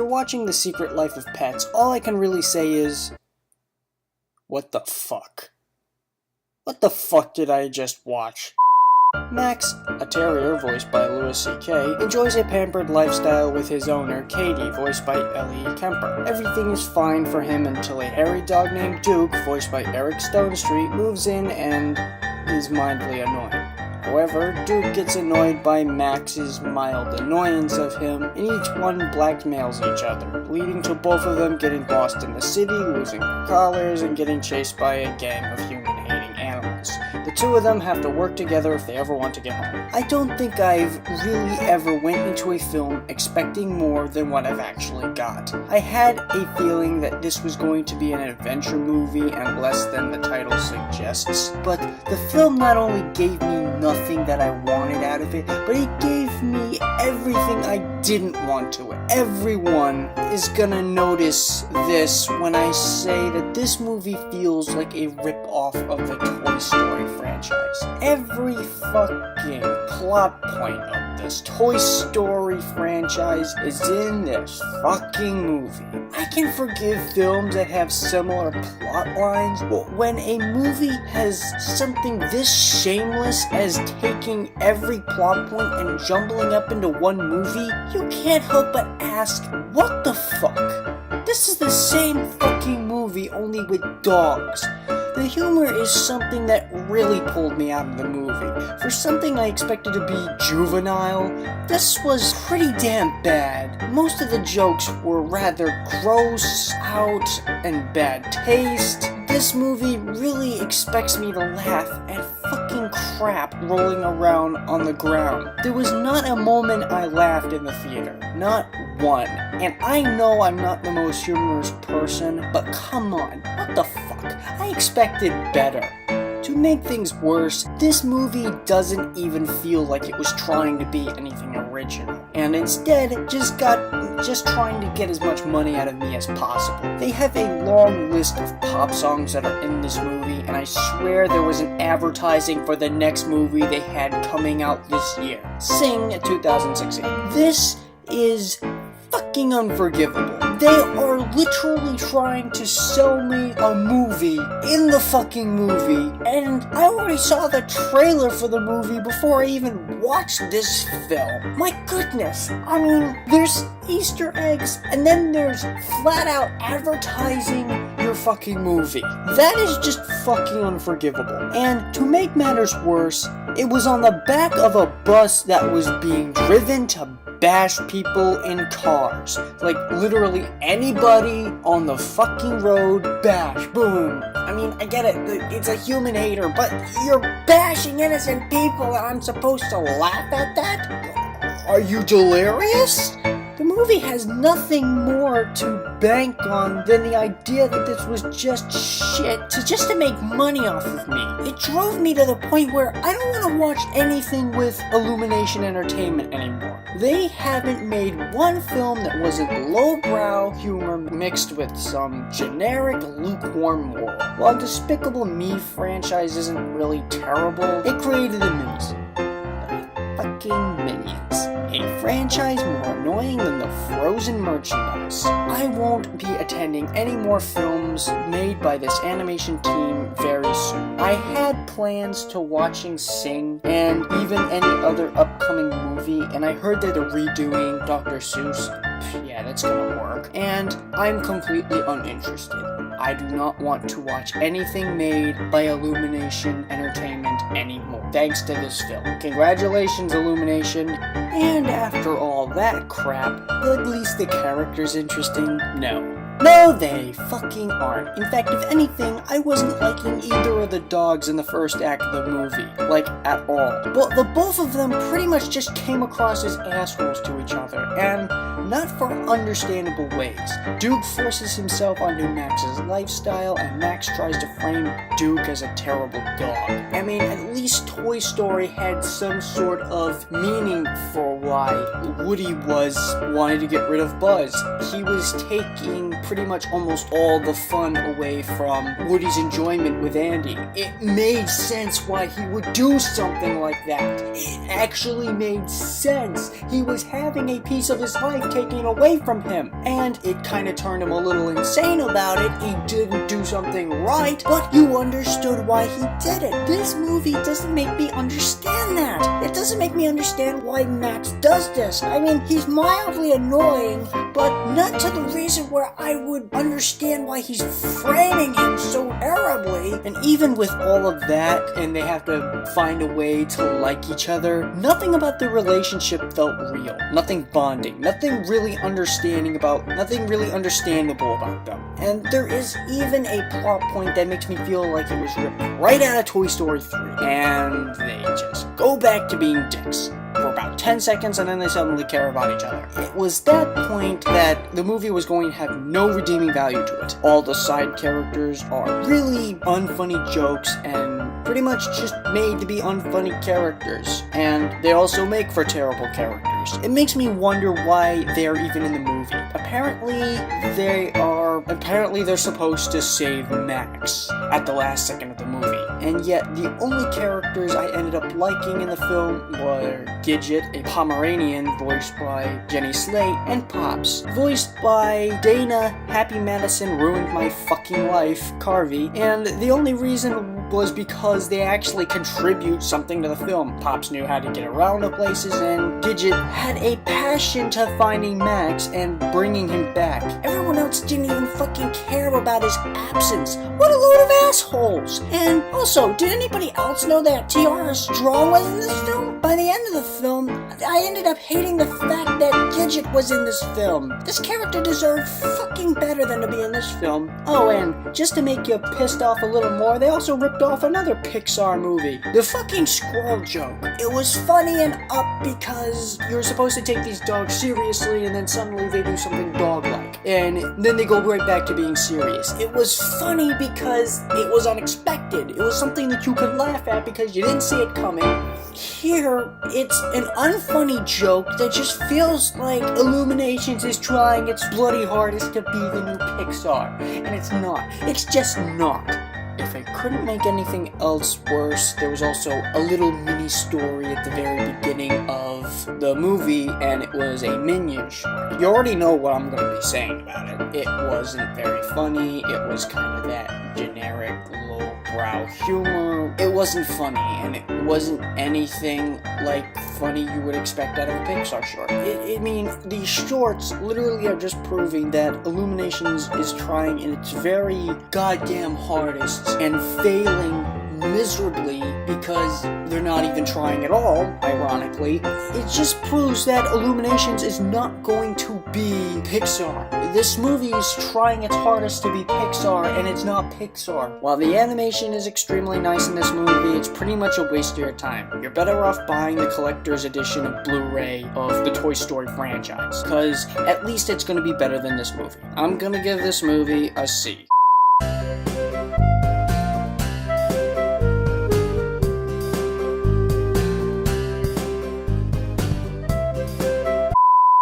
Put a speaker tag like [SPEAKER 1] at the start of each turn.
[SPEAKER 1] watching The Secret Life of Pets, all I can really say is, what the fuck? What the fuck did I just watch? Max, a terrier voiced by Louis C.K., enjoys a pampered lifestyle with his owner, Katie, voiced by Ellie Kemper. Everything is fine for him until a hairy dog named Duke, voiced by Eric Stonestreet, moves in and is mildly annoying. However, Duke gets annoyed by Max's mild annoyance of him, and each one blackmails each other, leading to both of them getting lost in the city, losing their collars, and getting chased by a gang of human-hating animals. The two of them have to work together if they ever want to get home. I don't think I've really ever went into a film expecting more than what I've actually got. I had a feeling that this was going to be an adventure movie and less than the title suggests, but the film not only gave me nothing that I wanted out of it, but it gave me everything I didn't want to it. Everyone is gonna notice this when I say that this movie feels like a rip-off of the Toy Story franchise. Every fucking plot point of this Toy Story franchise is in this fucking movie. I can forgive films that have similar plot lines, but when a movie has something this shameless as taking every plot point and jumbling up into one movie, you can't help but ask, what the fuck? This is the same fucking movie, only with dogs. The humor is something that really pulled me out of the movie. For something I expected to be juvenile, this was pretty damn bad. Most of the jokes were rather gross, out, and bad taste. This movie really expects me to laugh at fucking crap rolling around on the ground. There was not a moment I laughed in the theater. Not one. And I know I'm not the most humorous person, but come on, what the fuck? I expected better. To make things worse, this movie doesn't even feel like it was trying to be anything original, and instead just trying to get as much money out of me as possible. They have a long list of pop songs that are in this movie, and I swear there was an advertising for the next movie they had coming out this year. Sing 2016. This is fucking unforgivable. They are literally trying to sell me a movie in the fucking movie, and I already saw the trailer for the movie before I even watched this film. My goodness, I mean, there's Easter eggs, and then there's flat out advertising your fucking movie. That is just fucking unforgivable. And to make matters worse, it was on the back of a bus that was being driven to bash people in cars. Like, literally anybody on the fucking road, bash, boom. I mean, I get it, it's a human hater, but you're bashing innocent people and I'm supposed to laugh at that? Are you delirious? The movie has nothing more to bank on than the idea that this was just shit just to make money off of me. It drove me to the point where I don't want to watch anything with Illumination Entertainment anymore. They haven't made one film that wasn't lowbrow humor mixed with some generic lukewarm moral. While Despicable Me franchise isn't really terrible, it created the Minions. The fucking Minions. A franchise more annoying than the Frozen merchandise. I won't be attending any more films made by this animation team very soon. I had plans to watching Sing and even any other upcoming movie, and I heard that they're redoing Dr. Seuss. Yeah, that's gonna work. And I'm completely uninterested. I do not want to watch anything made by Illumination Entertainment anymore, thanks to this film. Congratulations, Illumination. And after all that crap, at least the character's interesting? No. No, they fucking aren't. In fact, if anything, I wasn't liking either of the dogs in the first act of the movie. Like, at all. But the both of them pretty much just came across as assholes to each other, and not for understandable ways. Duke forces himself onto Max's lifestyle, and Max tries to frame Duke as a terrible dog. I mean, at least Toy Story had some sort of meaning for why Woody was wanting to get rid of Buzz. He was taking pretty much almost all the fun away from Woody's enjoyment with Andy. It made sense why he would do something like that. It actually made sense. He was having a piece of his life taken away from him, and it kind of turned him a little insane about it. He didn't do something right, but you understood why he did it. This movie doesn't make me understand that. It doesn't make me understand why Max does this. I mean, he's mildly annoying, but not to the reason where I would understand why he's framing him so terribly. And even with all of that, and they have to find a way to like each other, nothing about their relationship felt real. Nothing bonding. Nothing really understandable about them. And there is even a plot point that makes me feel like it was ripped right out of Toy Story 3. And they just go back to being dicks for about 10 seconds, and then they suddenly care about each other. It was that point that the movie was going to have no redeeming value to it. All the side characters are really unfunny jokes and pretty much just made to be unfunny characters. And they also make for terrible characters. It makes me wonder why they're even in the movie. Apparently they're supposed to save Max at the last second of the movie. And yet, the only characters I ended up liking in the film were Gidget, a Pomeranian voiced by Jenny Slate, and Pops, voiced by Dana Happy Madison Ruined My Fucking Life Carvey. And the only reason was because they actually contribute something to the film. Pops knew how to get around to places, and Gidget had a passion to finding Max and bringing him back. Everyone else didn't even fucking care about his absence. What a load of assholes! And also, did anybody else know that Tiara Strong was in this film? By the end of the film, I ended up hating the fact that Gidget was in this film. This character deserved fucking better than to be in this film. Oh, and just to make you pissed off a little more, they also ripped off another Pixar movie. The fucking squirrel joke. It was funny and up because you're supposed to take these dogs seriously, and then suddenly they do something dog-like. And then they go right back to being serious. It was funny because it was unexpected. It was something that you could laugh at because you didn't see it coming. Here, it's an unfunny joke that just feels like Illuminations is trying its bloody hardest to be the new Pixar. And it's not. It's just not. If I couldn't make anything else worse, there was also a little mini story at the very beginning of the movie, and it was a Minion short. You already know what I'm going to be saying about it. It wasn't very funny. It was kind of that generic lowbrow humor. It wasn't funny, and it wasn't anything like funny you would expect out of a Pixar short. I mean, these shorts literally are just proving that Illuminations is trying in its very goddamn hardest and failing miserably because they're not even trying at all, ironically. It just proves that Illuminations is not going to be Pixar. This movie is trying its hardest to be Pixar, and it's not Pixar. While the animation is extremely nice in this movie, it's pretty much a waste of your time. You're better off buying the collector's edition of Blu-ray of the Toy Story franchise, because at least it's going to be better than this movie. I'm going to give this movie a C.